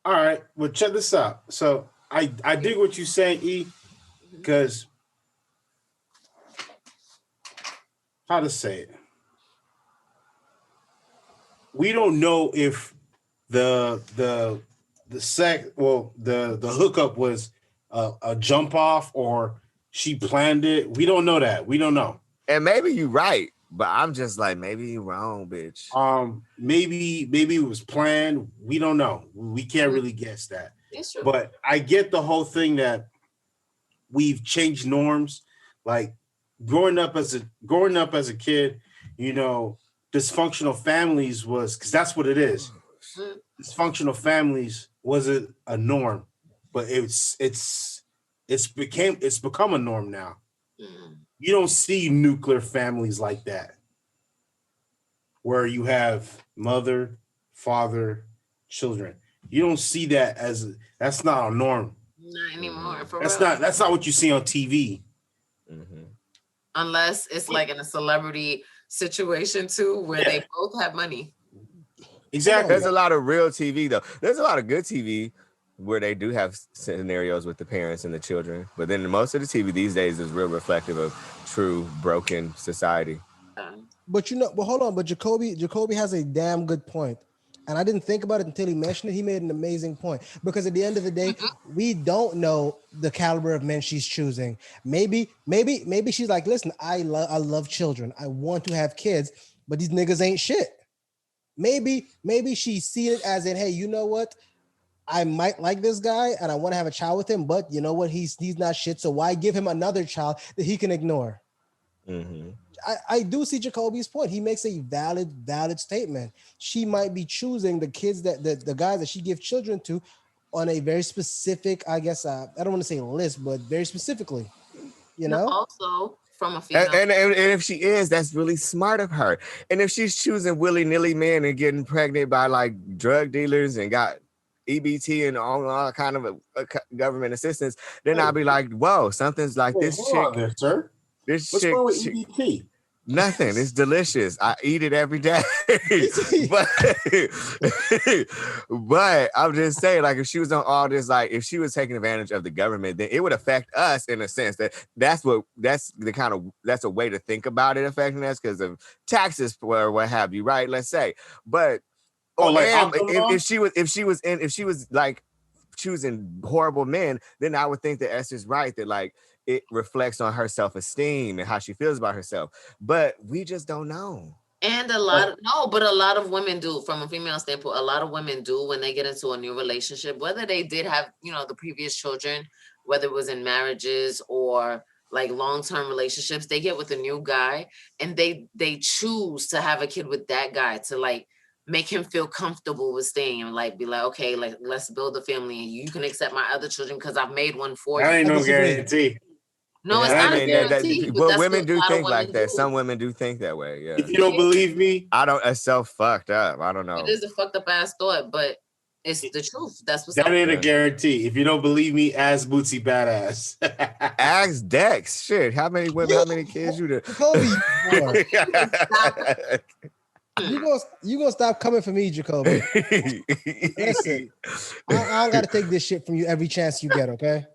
All right, well, check this out. So I dig what you're saying, E, because how to say it? We don't know if the hookup was a jump off or she planned it. We don't know that. We don't know. And maybe you're right. But I'm just like, maybe you're wrong, bitch. Maybe it was planned. We don't know. We can't really guess that. It's true. But I get the whole thing that we've changed norms. Like growing up as a kid, you know, dysfunctional families was, because that's what it is. Dysfunctional families wasn't a norm, but it's become a norm now. You don't see nuclear families like that, where you have mother, father, children. You don't see that that's not a norm. Not anymore. That's not what you see on TV. Mm-hmm. Unless it's like in a celebrity situation too, where they both have money. Exactly. There's a lot of real TV though. There's a lot of good TV where they do have scenarios with the parents and the children, but then most of the TV these days is real reflective of true broken society. But hold on. But Jacobi has a damn good point, and I didn't think about it until he mentioned it. He made an amazing point, because at the end of the day, we don't know the caliber of men she's choosing. Maybe she's like, listen, I love children. I want to have kids, but these niggas ain't shit. Maybe she sees it as in, hey, you know what? I might like this guy and I want to have a child with him, but you know what? He's not shit. So why give him another child that he can ignore? Mm-hmm. I do see Jacobi's point. He makes a valid statement. She might be choosing the kids the guys that she gives children to on a very specific, I guess, I don't want to say list, but very specifically, you know? Also from a female. And if she is, that's really smart of her. And if she's choosing willy-nilly men and getting pregnant by like drug dealers and got EBT and all kind of a government assistance, then I'll be like, whoa, something's like this chick. There, sir. This What's chick, wrong with EBT? Nothing. It's delicious. I eat it every day. but I'm just saying, like, if she was on all this, like, if she was taking advantage of the government, then it would affect us in a sense that's a way to think about it affecting us because of taxes or what have you, right? Let's say, but if she was like choosing horrible men, then I would think that Esther's right that like it reflects on her self-esteem and how she feels about herself. But we just don't know. And a lot of women do, from a female standpoint, a lot of women do when they get into a new relationship, whether they did have, the previous children, whether it was in marriages or like long-term relationships, they get with a new guy and they choose to have a kid with that guy to like make him feel comfortable with staying and like be like, okay, like let's build a family and you can accept my other children because I've made one for you. That ain't no guarantee. No, it's not a guarantee. But women do think like that. Some women do think that way. Yeah. If you don't believe me, it's so fucked up. I don't know. It is a fucked up ass thought, but it's the truth. That's what's that ain't a guarantee. If you don't believe me, ask Bootsy Badass. Ask Dex. Shit. How many women, how many kids you do? Jacobi, you gonna stop coming for me, Jacobi. Listen, I don't gotta take this shit from you every chance you get, okay?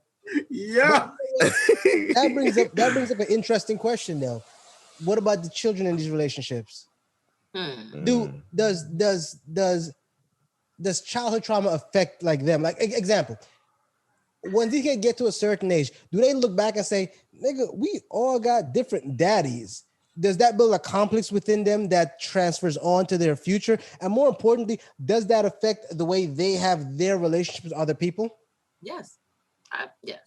Yeah. That brings up an interesting question though. What about the children in these relationships? Does childhood trauma affect like them? Like example, when they can get to a certain age, do they look back and say, nigga, we all got different daddies? Does that build a complex within them that transfers on to their future? And more importantly, does that affect the way they have their relationships with other people? Yes. Yes.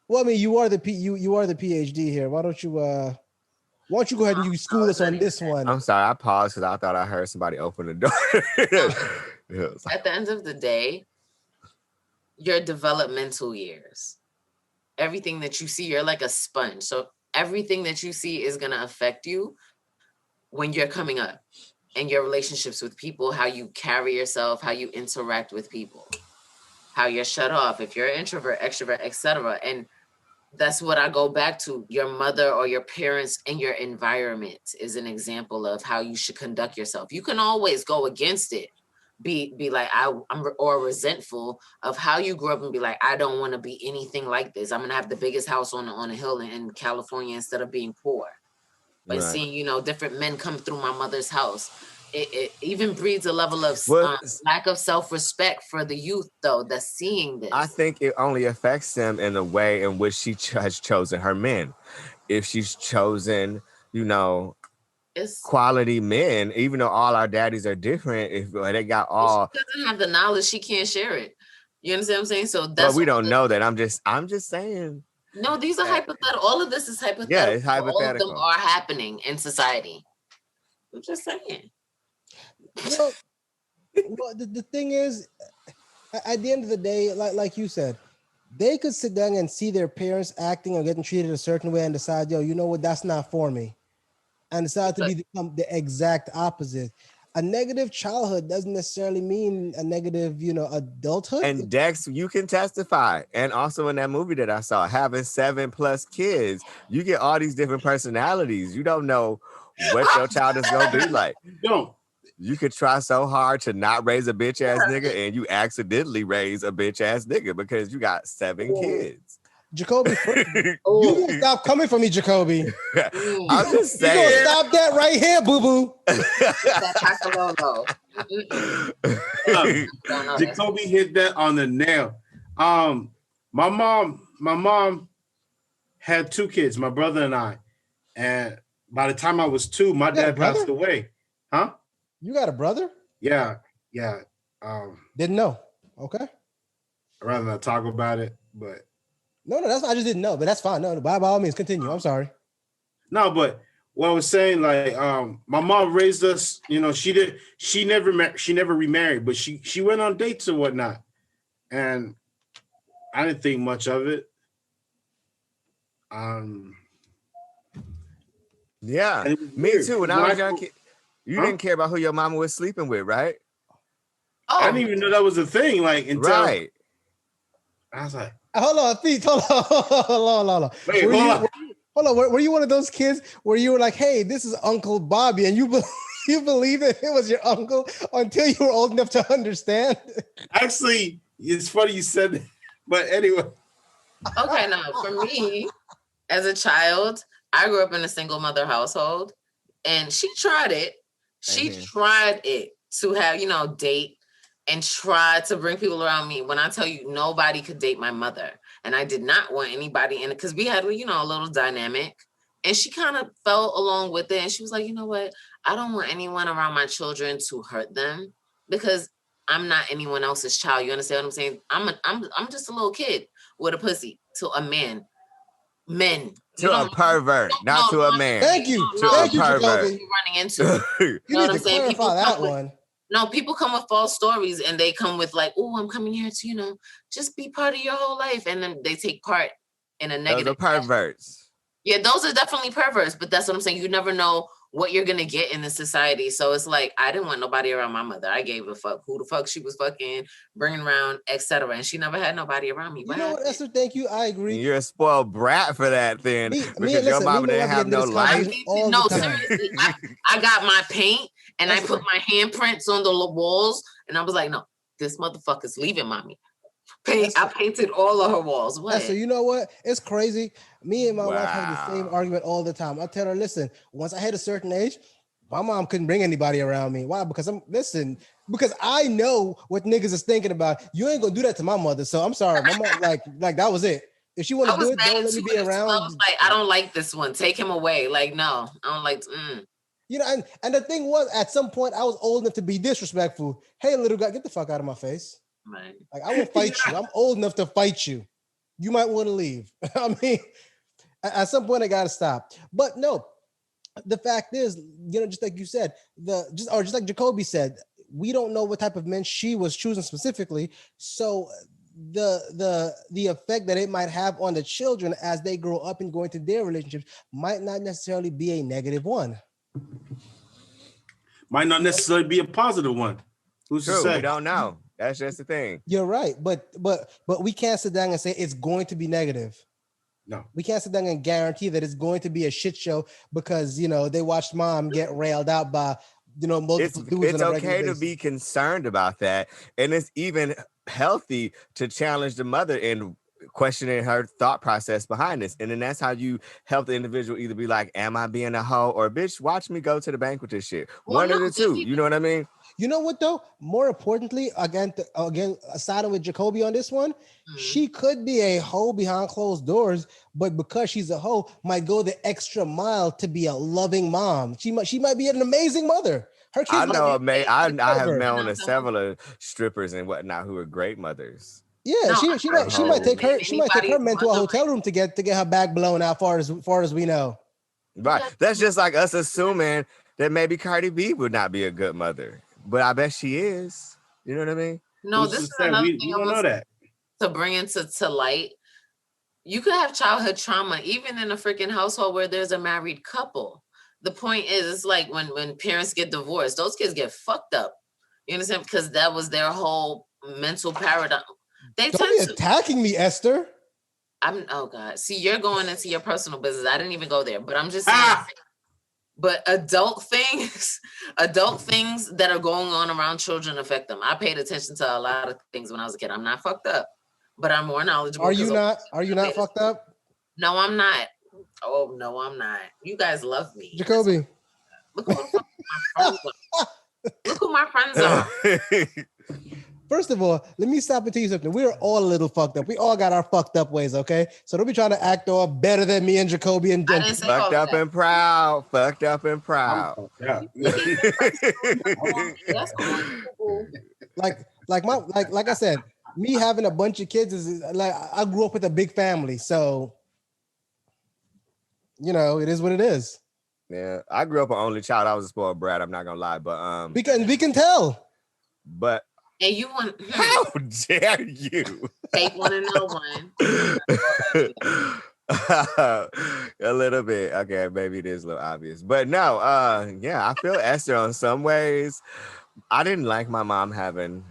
Well, I mean, you are the PhD here. Why don't you go ahead and you school us on this one? I'm sorry, I paused because I thought I heard somebody open the door. At the end of the day, your developmental years, everything that you see, you're like a sponge. So everything that you see is gonna affect you when you're coming up, and your relationships with people, how you carry yourself, how you interact with people, how you're shut off, if you're an introvert, extrovert, etc. And that's what I go back to. Your mother or your parents and your environment is an example of how you should conduct yourself. You can always go against it, be like I'm or resentful of how you grew up and be like, I don't want to be anything like this. I'm gonna have the biggest house on a hill in California instead of being poor. But seeing, different men come through my mother's house, it even breeds a level of lack of self-respect for the youth, though, that's seeing this. I think it only affects them in the way in which she has chosen her men. If she's chosen, quality men, even though all our daddies are different, if they got all... She doesn't have the knowledge, she can't share it. You understand what I'm saying? So that's... Well, we don't know that. I'm just saying... No, these are hypothetical. All of this is hypothetical. Yeah, it's hypothetical. All of them are happening in society. I'm just saying. Well, the thing is, at the end of the day, like you said, they could sit down and see their parents acting or getting treated a certain way and decide, yo, you know what, that's not for me. And decide to become the exact opposite. A negative childhood doesn't necessarily mean a negative, adulthood. And Dex, you can testify. And also in that movie that I saw, having 7+ kids, you get all these different personalities. You don't know what your child is going to be like. You could try so hard to not raise a bitch ass nigga, and you accidentally raise a bitch ass nigga because you got 7 kids. Jacobi, you gonna stop coming for me, Jacobi. I'm just saying. You gonna stop that right here, boo boo. Jacobi hit that on the nail. My mom had 2 kids, my brother and I, and by the time I was 2, my dad passed away. Huh? You got a brother? Yeah. Didn't know. Okay. I'd rather not talk about it, but. No, I just didn't know, but that's fine. No, by all means, continue. I'm sorry. No, but what I was saying, like, my mom raised us. She never remarried, but she went on dates and whatnot, and I didn't think much of it. Yeah, me too. When I was young, you didn't care about who your mama was sleeping with, right? Oh, I didn't even know that was a thing. Like until I was like. Hold on, Pete. Hold on. Wait, hold on. Were you one of those kids where you were like, "Hey, this is Uncle Bobby," and you believe that it was your uncle until you were old enough to understand? Actually, it's funny you said that, but anyway. Okay, now for me, as a child, I grew up in a single mother household, and she tried it. She tried it to have, date. And try to bring people around me. When I tell you, nobody could date my mother. And I did not want anybody in it because we had, a little dynamic. And she kind of fell along with it. And she was like, you know what? I don't want anyone around my children to hurt them because I'm not anyone else's child. You understand what I'm saying? I'm just a little kid with a pussy to a man. Men. To a pervert, not to a man. Thank you. Thank you, pervert. Running into. You know what I'm saying? People that one. No, people come with false stories and they come with like, oh, I'm coming here to, just be part of your whole life. And then they take part in a negative. Those are perverts. Yeah, those are definitely perverts. But that's what I'm saying. You never know what you're going to get in the society. So it's like, I didn't want nobody around my mother. I gave a fuck who the fuck she was fucking bringing around, etc. And she never had nobody around me. You know what, Esther? Thank you. I agree. You're a spoiled brat for that then. Because your mama didn't have no life. No, seriously. I got my paint. And I put my handprints on the walls, and I was like, no, this motherfucker's leaving mommy. I painted all of her walls. What? So you know what? It's crazy. Me and my wife have the same argument all the time. I tell her, listen, once I hit a certain age, my mom couldn't bring anybody around me. Why? Because I know what niggas is thinking about. You ain't gonna do that to my mother. So I'm sorry. My mom, like that was it. If she want to do it, don't let me be around. I was like, I don't like this one. Take him away. Like, no, I don't like. And the thing was, at some point, I was old enough to be disrespectful. Hey, little guy, get the fuck out of my face. Right. Like, I will fight you. I'm old enough to fight you. you might want to leave. I mean, at some point I got to stop. But no, the fact is, just like you said, just like Jacobi said, we don't know what type of men she was choosing specifically. So the effect that it might have on the children as they grow up and go into their relationships might not necessarily be a negative one. Might not necessarily be a positive one. Who's to say? We don't know. That's just the thing. You're right, but we can't sit down and say it's going to be negative. No, we can't sit down and guarantee that it's going to be a shit show because they watched mom get railed out by multiple dudes. It's okay to be concerned about that, and it's even healthy to challenge the mother in questioning her thought process behind this. And then that's how you help the individual either be like, am I being a hoe, or bitch, watch me go to the bank with this shit. One of the two. You know what I mean? You know what though? More importantly, again, siding with Jacobi on this one, she could be a hoe behind closed doors, but because she's a hoe, might go the extra mile to be a loving mom. She might be an amazing mother. Her kids. I know, I have known several strippers and whatnot who are great mothers. Yeah, she might take her men to a hotel room to get her back blown out far as we know. Right. That's just like us assuming that maybe Cardi B would not be a good mother. But I bet she is. You know what I mean? No, this is another thing I want to bring into light. You could have childhood trauma even in a freaking household where there's a married couple. The point is, it's like when parents get divorced, those kids get fucked up. You understand? Because that was their whole mental paradigm. Don't be attacking me, Esther. Oh God. See, you're going into your personal business. I didn't even go there, but I'm just saying. But adult things that are going on around children affect them. I paid attention to a lot of things when I was a kid. I'm not fucked up, but I'm more knowledgeable. Are you not fucked up? No, I'm not. Oh no, I'm not. You guys love me. Jacobi. Look who my friends are. First of all, let me stop and tell you something. We're all a little fucked up. We all got our fucked up ways, okay? So don't be trying to act all better than me and Jacobi and fucked up and proud. Fucked up and proud. Yeah. like I said, me having a bunch of kids is like I grew up with a big family, so it is what it is. Yeah, I grew up an only child. I was a spoiled brat. I'm not gonna lie, but we can tell. But and you want? How dare you? Take one and no one. A little bit. Okay, maybe it is a little obvious, but no. Yeah, I feel Esther on some ways. I didn't like my mom having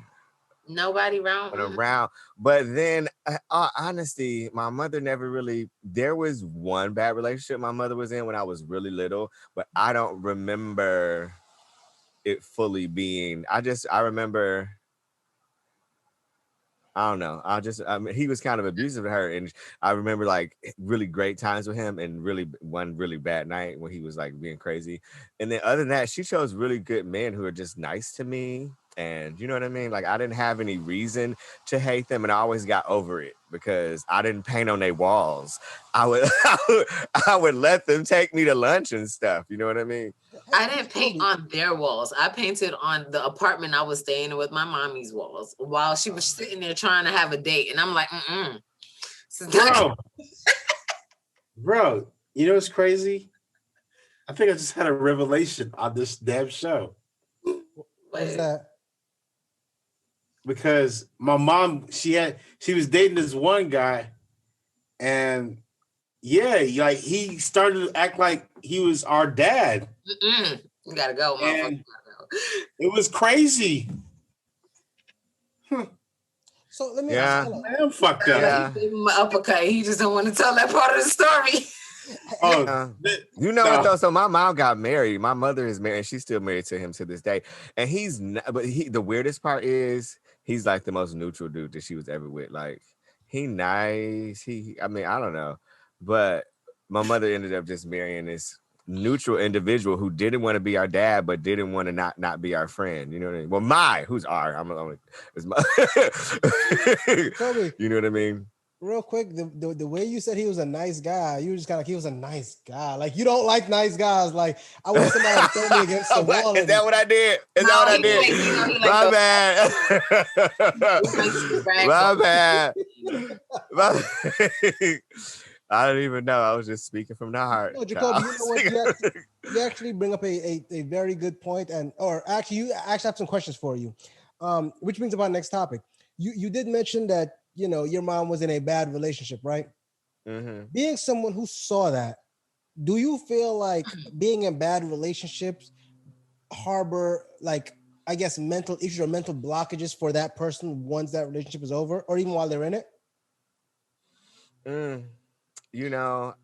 nobody around. But then, honestly, my mother never really. There was one bad relationship my mother was in when I was really little, but I don't remember it fully being. I remember. I don't know. He was kind of abusive to her, and I remember like really great times with him, and really one really bad night when he was like being crazy. And then other than that, she chose really good men who are just nice to me, and you know what I mean. Like I didn't have any reason to hate them, and I always got over it because I didn't paint on their walls. I would let them take me to lunch and stuff. You know what I mean? I didn't paint on their walls. I painted on the apartment I was staying in with my mommy's walls while she was sitting there trying to have a date. And I'm like, Bro, you know what's crazy? I think I just had a revelation on this damn show. What is that? Because my mom, she was dating this one guy, and yeah, like he started to act like he was our dad. You gotta go, motherfucker. It was crazy. So let me ask you. I'm fucked up. Yeah. He gave him an uppercut. He just don't want to tell that part of the story. You know what though? So my mom got married. My mother is married, and she's still married to him to this day. And he's not, but the weirdest part is he's like the most neutral dude that she was ever with. Like he nice. I don't know. But my mother ended up just marrying this neutral individual who didn't want to be our dad, but didn't want to not be our friend. You know what I mean? Well, who's our? It's my. You know what I mean? Real quick, the way you said he was a nice guy, you were just kind of like he was a nice guy. Like you don't like nice guys. Like I want somebody to throw me against the wall. Is that what I did? That what I did? My bad. My bad. I don't even know. I was just speaking from the heart. No, Jacobi, you know what? You actually bring up a very good point, or actually, you actually have some questions for you, which brings up our next topic. You did mention that your mom was in a bad relationship, right? Mm-hmm. Being someone who saw that, do you feel like being in bad relationships harbor I guess mental issues or mental blockages for that person once that relationship is over, or even while they're in it? I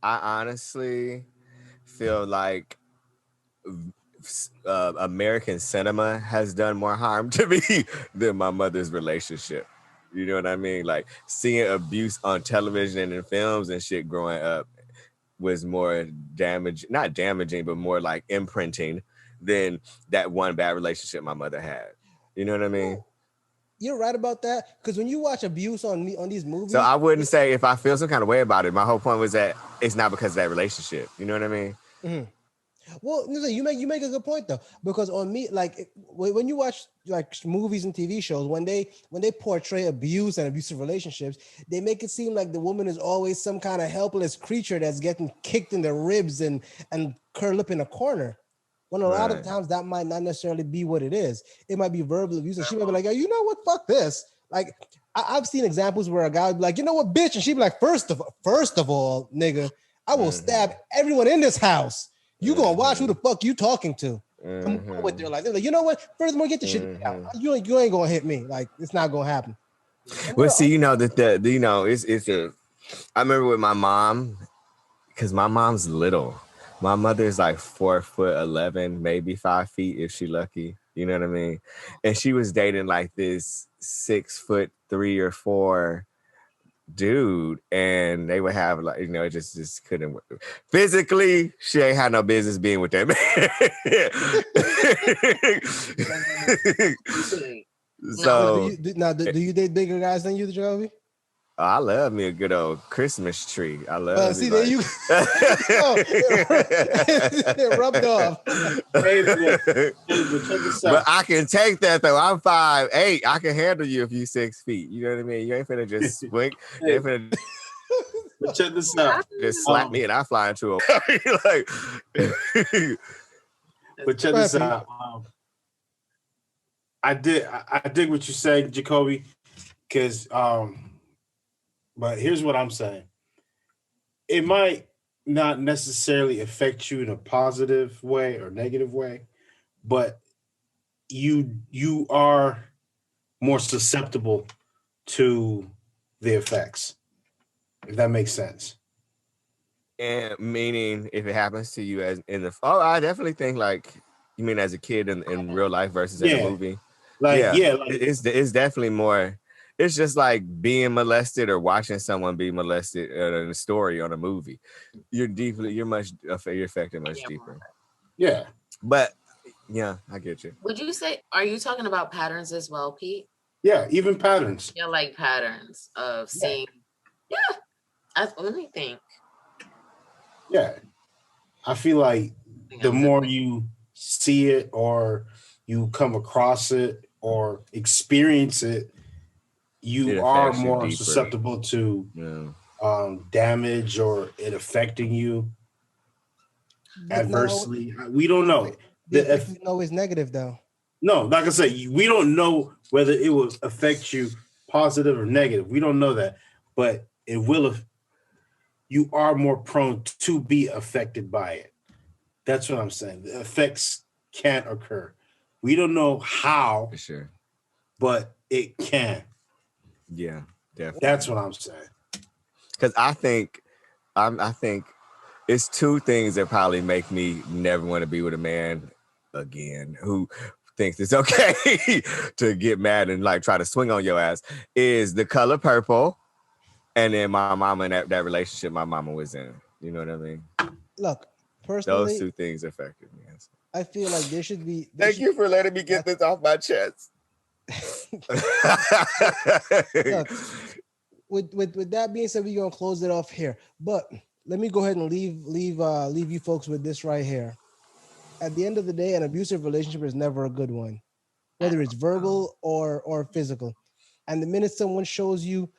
honestly feel like American cinema has done more harm to me than my mother's relationship. You know what I mean? Like seeing abuse on television and in films and shit growing up was more not damaging, but more like imprinting than that one bad relationship my mother had. You know what I mean? You're right about that, because when you watch abuse on these movies, so I wouldn't say if I feel some kind of way about it. My whole point was that it's not because of that relationship. You know what I mean? Mm-hmm. Well, you make a good point though, because on me, when you watch movies and TV shows, when they portray abuse and abusive relationships, they make it seem like the woman is always some kind of helpless creature that's getting kicked in the ribs and curled up in a corner. When a lot of times that might not necessarily be what it is. It might be verbal abuse, and she might be like, "Oh, you know what? Fuck this." Like I've seen examples where a guy would be like, "You know what, bitch," and she'd be like, First of all, nigga, I will stab everyone in this house. You gonna watch who the fuck you talking to?" I'm going with their life. They're like, "You know what? Furthermore, get the shit out. You ain't gonna hit me. Like it's not gonna happen." Well, see, it's a. I remember with my mom, because my mom's little. My mother's like 4'11", maybe 5 feet if she lucky. You know what I mean? And she was dating like this 6'3" or 4" dude, and they would have it just couldn't work. Physically, she ain't had no business being with that man. So do you date bigger guys than you, Jacobi? I love me a good old Christmas tree. I love see there you it rubbed off. But I can take that though. I'm 5'8". I can handle you if you 6 feet. You know what I mean? You ain't finna just swing. You ain't finna but check this out. Just slap me and I fly into a But check this out. I dig what you're saying, Jacobi, because but here's what I'm saying. It might not necessarily affect you in a positive way or negative way, but you are more susceptible to the effects, if that makes sense. And meaning if it happens to you as in the I definitely think you mean as a kid in real life versus in a movie. It's definitely more. It's just like being molested or watching someone be molested in a story on a movie. You're affected much deeper. Yeah. But yeah, I get you. Would you say, are you talking about patterns as well, Pete? Yeah, even patterns. Yeah, like patterns of seeing. Yeah. Let me think. Yeah. I feel like the more you see it or you come across it or experience it, you are more susceptible to damage or it affecting you adversely. We don't know. The effect isn't always negative, though. No, like I said, we don't know whether it will affect you positive or negative. We don't know that, but it will. You are more prone to be affected by it. That's what I'm saying. The effects can occur. We don't know how, for sure, but it can. Yeah, definitely. That's what I'm saying. Because I think it's two things that probably make me never want to be with a man again who thinks it's okay to get mad and try to swing on your ass. Is the color purple, and then my mama in that relationship my mama was in. You know what I mean? Look, personally, those two things affected me. I feel like there should be. Thank you for letting me get this off my chest. Look, with that being said, we're gonna close it off here. But let me go ahead and leave you folks with this right here. At the end of the day, an abusive relationship is never a good one, whether it's verbal or physical. And the minute someone shows you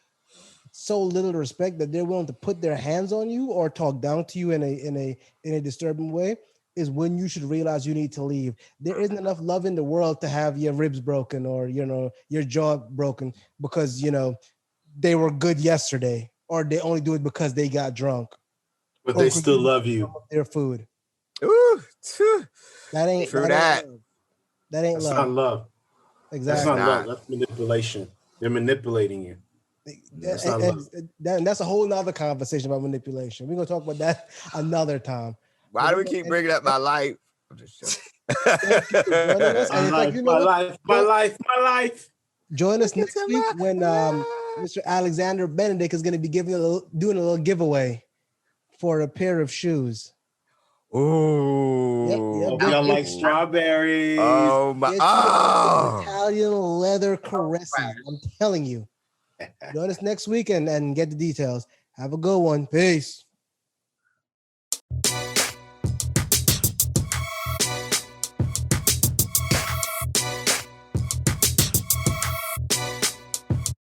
so little respect that they're willing to put their hands on you or talk down to you in a disturbing way is when you should realize you need to leave. There isn't enough love in the world to have your ribs broken or your jaw broken because they were good yesterday, or they only do it because they got drunk. But they still love you. Their food. Ooh, That ain't true. That ain't That's love. not love. Exactly. That's not love. That's manipulation. They're manipulating you. That's not love. That's a whole nother conversation about manipulation. We're gonna talk about that another time. Why do we keep bringing up my life? I'm just My life. Join us next week when Mr. Alexander Benedict is going to be doing a little giveaway for a pair of shoes. Ooh. Yep. Y'all like strawberries. Oh my! Italian leather caresses. I'm telling you. Join us next week and get the details. Have a good one. Peace.